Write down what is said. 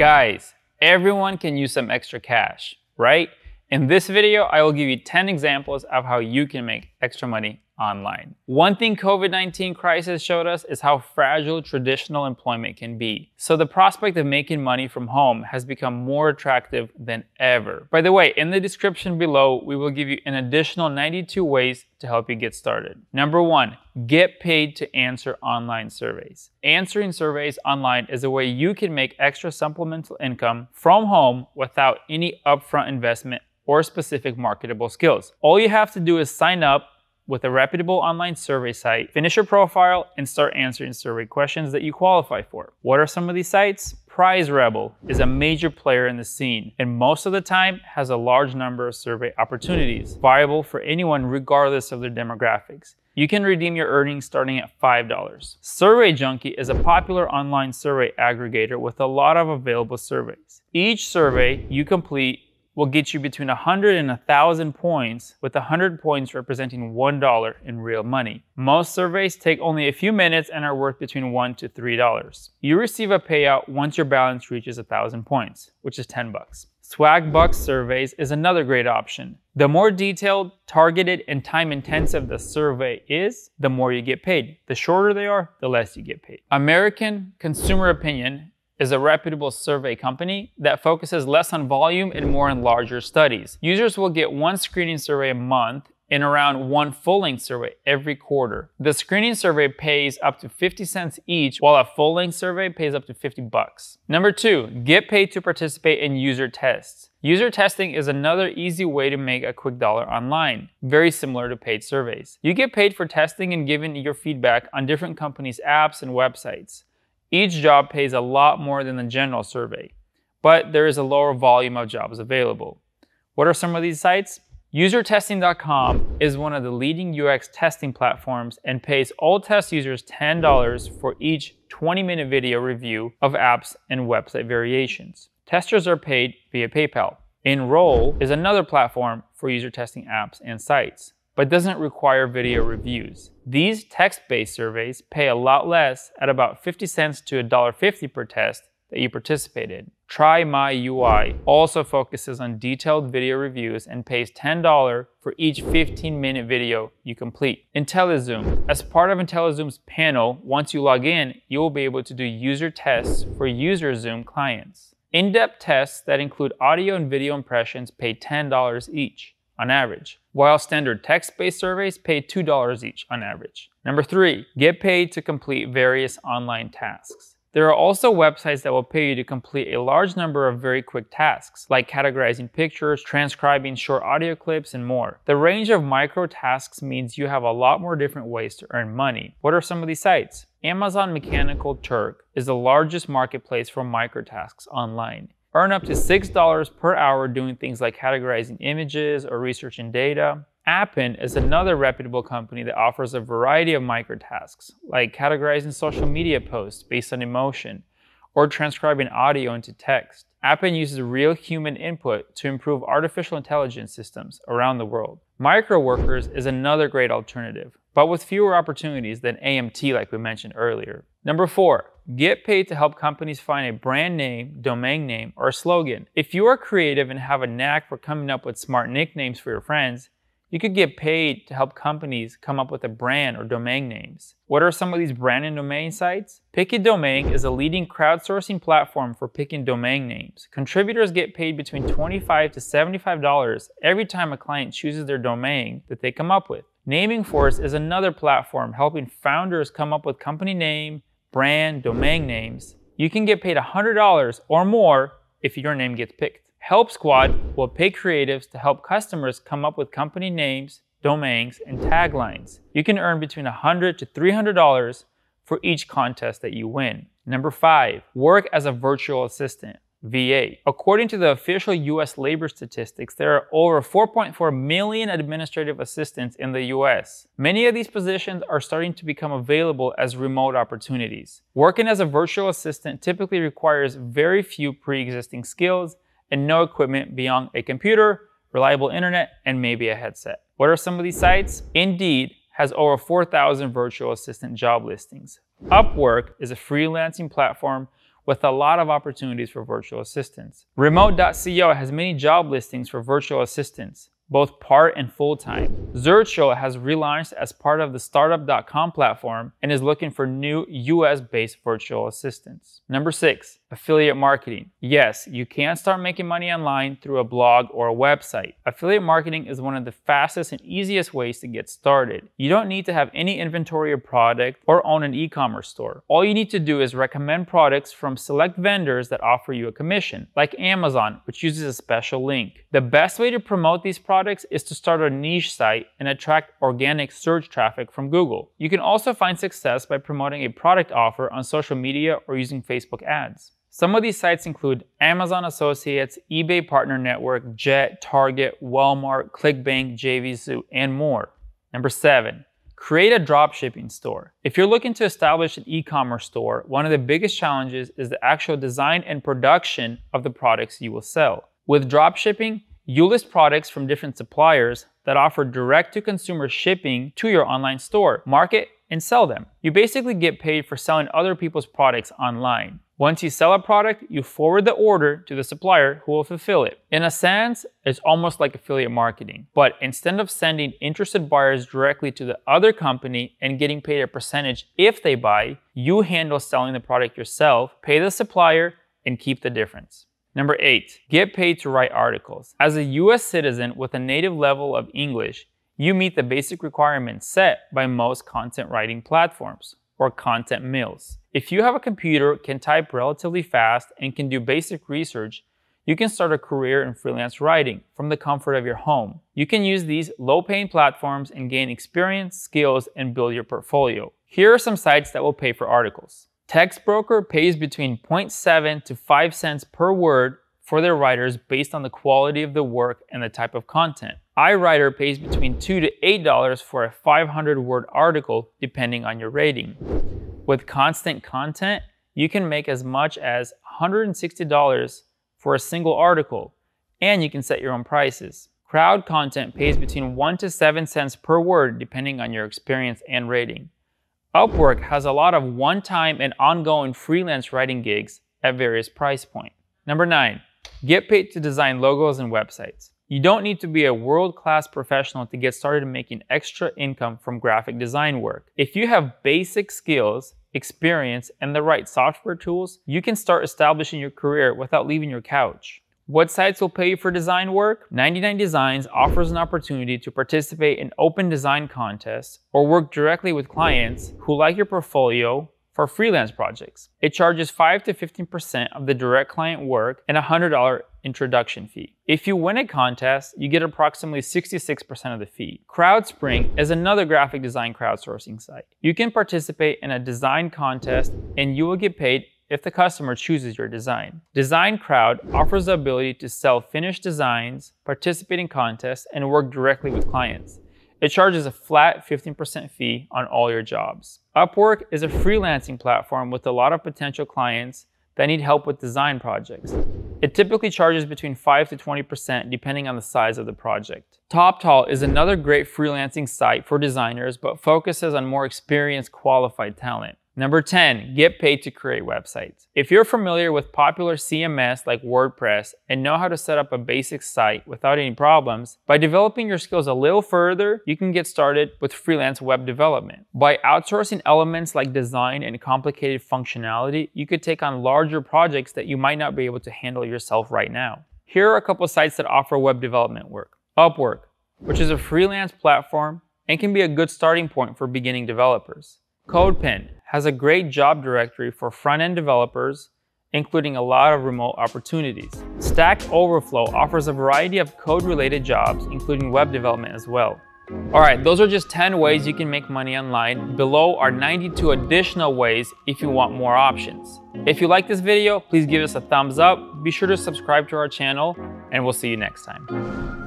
Guys, everyone can use some extra cash, right? In this video, I will give you 10 examples of how you can make extra money online. One thing COVID-19 crisis showed us is how fragile traditional employment can be. So the prospect of making money from home has become more attractive than ever. By the way, in the description below, we will give you an additional 92 ways to help you get started. Number 1, get paid to answer online surveys. Answering surveys online is a way you can make extra supplemental income from home without any upfront investment or specific marketable skills. All you have to do is sign up with a reputable online survey site, finish your profile, and start answering survey questions that you qualify for. What are some of these sites? Prize Rebel is a major player in the scene, and most of the time has a large number of survey opportunities, viable for anyone regardless of their demographics. You can redeem your earnings starting at $5. Survey Junkie is a popular online survey aggregator with a lot of available surveys. Each survey you complete will get you between 100 and 1,000 points, with 100 points representing $1 in real money. Most surveys take only a few minutes and are worth between $1 to $3. You receive a payout once your balance reaches 1,000 points, which is $10. Swagbucks surveys is another great option. The more detailed, targeted, and time-intensive the survey is, the more you get paid. The shorter they are, the less you get paid. American Consumer Opinion is a reputable survey company that focuses less on volume and more on larger studies. Users will get one screening survey a month and around one full-length survey every quarter. The screening survey pays up to 50 cents each, while a full-length survey pays up to $50. Number 2, get paid to participate in user tests. User testing is another easy way to make a quick dollar online, very similar to paid surveys. You get paid for testing and giving your feedback on different companies' apps and websites. Each job pays a lot more than the general survey, but there is a lower volume of jobs available. What are some of these sites? UserTesting.com is one of the leading UX testing platforms and pays all test users $10 for each 20-minute video review of apps and website variations. Testers are paid via PayPal. Enroll is another platform for user testing apps and sites, but doesn't require video reviews. These text-based surveys pay a lot less, at about 50 cents to $1.50 per test that you participate in. Try My UI also focuses on detailed video reviews and pays $10 for each 15-minute video you complete. IntelliZoom. As part of IntelliZoom's panel, once you log in, you will be able to do user tests for user Zoom clients. In-depth tests that include audio and video impressions pay $10 each on average, while standard text-based surveys pay $2 each on average. Number 3, get paid to complete various online tasks. There are also websites that will pay you to complete a large number of very quick tasks, like categorizing pictures, transcribing short audio clips, and more. The range of micro tasks means you have a lot more different ways to earn money. What are some of these sites? Amazon Mechanical Turk is the largest marketplace for micro tasks online. Earn up to $6 per hour doing things like categorizing images or researching data. Appen is another reputable company that offers a variety of microtasks, like categorizing social media posts based on emotion, or transcribing audio into text. Appen uses real human input to improve artificial intelligence systems around the world. Microworkers is another great alternative, but with fewer opportunities than AMT like we mentioned earlier. Number 4, get paid to help companies find a brand name, domain name, or slogan. If you are creative and have a knack for coming up with smart nicknames for your friends, you could get paid to help companies come up with a brand or domain names. What are some of these brand and domain sites? Pick a Domain is a leading crowdsourcing platform for picking domain names. Contributors get paid between $25 to $75 every time a client chooses their domain that they come up with. Naming Force is another platform helping founders come up with company name, brand, domain names. You can get paid $100 or more if your name gets picked. Help Squad will pay creatives to help customers come up with company names, domains, and taglines. You can earn between $100 to $300 for each contest that you win. Number 5, work as a virtual assistant, VA. According to the official US labor statistics, there are over 4.4 million administrative assistants in the US. Many of these positions are starting to become available as remote opportunities. Working as a virtual assistant typically requires very few pre-existing skills and no equipment beyond a computer, reliable internet, and maybe a headset. What are some of these sites? Indeed has over 4,000 virtual assistant job listings. Upwork is a freelancing platform with a lot of opportunities for virtual assistants. Remote.co has many job listings for virtual assistants, both part and full-time. Zercho has relaunched as part of the startup.com platform and is looking for new US-based virtual assistants. Number 6, affiliate marketing. Yes, you can start making money online through a blog or a website. Affiliate marketing is one of the fastest and easiest ways to get started. You don't need to have any inventory of product or own an e-commerce store. All you need to do is recommend products from select vendors that offer you a commission, like Amazon, which uses a special link. The best way to promote these products is to start a niche site and attract organic search traffic from Google. You can also find success by promoting a product offer on social media or using Facebook ads. Some of these sites include Amazon Associates, eBay Partner Network, Jet, Target, Walmart, ClickBank, JVZoo, and more. Number 7, create a dropshipping store. If you're looking to establish an e-commerce store, one of the biggest challenges is the actual design and production of the products you will sell. With dropshipping, you list products from different suppliers that offer direct-to-consumer shipping to your online store, market, and sell them. You basically get paid for selling other people's products online. Once you sell a product, you forward the order to the supplier who will fulfill it. In a sense, it's almost like affiliate marketing, but instead of sending interested buyers directly to the other company and getting paid a percentage if they buy, you handle selling the product yourself, pay the supplier, and keep the difference. Number 8, get paid to write articles. As a US citizen with a native level of English, you meet the basic requirements set by most content writing platforms, or content mills. If you have a computer, can type relatively fast, and can do basic research, you can start a career in freelance writing from the comfort of your home. You can use these low-paying platforms and gain experience, skills, and build your portfolio. Here are some sites that will pay for articles. TextBroker pays between 0.7 to 5 cents per word for their writers based on the quality of the work and the type of content. iWriter pays between $2 to $8 for a 500-word article depending on your rating. With constant content, you can make as much as $160 for a single article, and you can set your own prices. Crowd content pays between 1 to 7 cents per word depending on your experience and rating. Upwork has a lot of one-time and ongoing freelance writing gigs at various price points. Number 9, get paid to design logos and websites. You don't need to be a world-class professional to get started making extra income from graphic design work. If you have basic skills, experience, and the right software tools, you can start establishing your career without leaving your couch. What sites will pay you for design work? 99 Designs offers an opportunity to participate in open design contests or work directly with clients who like your portfolio for freelance projects. It charges 5 to 15% of the direct client work and a $100 introduction fee. If you win a contest, you get approximately 66% of the fee. CrowdSpring is another graphic design crowdsourcing site. You can participate in a design contest and you will get paid if the customer chooses your design. DesignCrowd offers the ability to sell finished designs, participate in contests, and work directly with clients. It charges a flat 15% fee on all your jobs. Upwork is a freelancing platform with a lot of potential clients that need help with design projects. It typically charges between 5 to 20% depending on the size of the project. TopTal is another great freelancing site for designers but focuses on more experienced, qualified talent. Number 10, get paid to create websites. If you're familiar with popular CMS like WordPress and know how to set up a basic site without any problems, by developing your skills a little further, you can get started with freelance web development. By outsourcing elements like design and complicated functionality, you could take on larger projects that you might not be able to handle yourself right now. Here are a couple sites that offer web development work. Upwork, which is a freelance platform and can be a good starting point for beginning developers. CodePen has a great job directory for front-end developers, including a lot of remote opportunities. Stack Overflow offers a variety of code-related jobs, including web development as well. Alright, those are just 10 ways you can make money online. Below are 92 additional ways if you want more options. If you like this video, please give us a thumbs up. Be sure to subscribe to our channel, and we'll see you next time.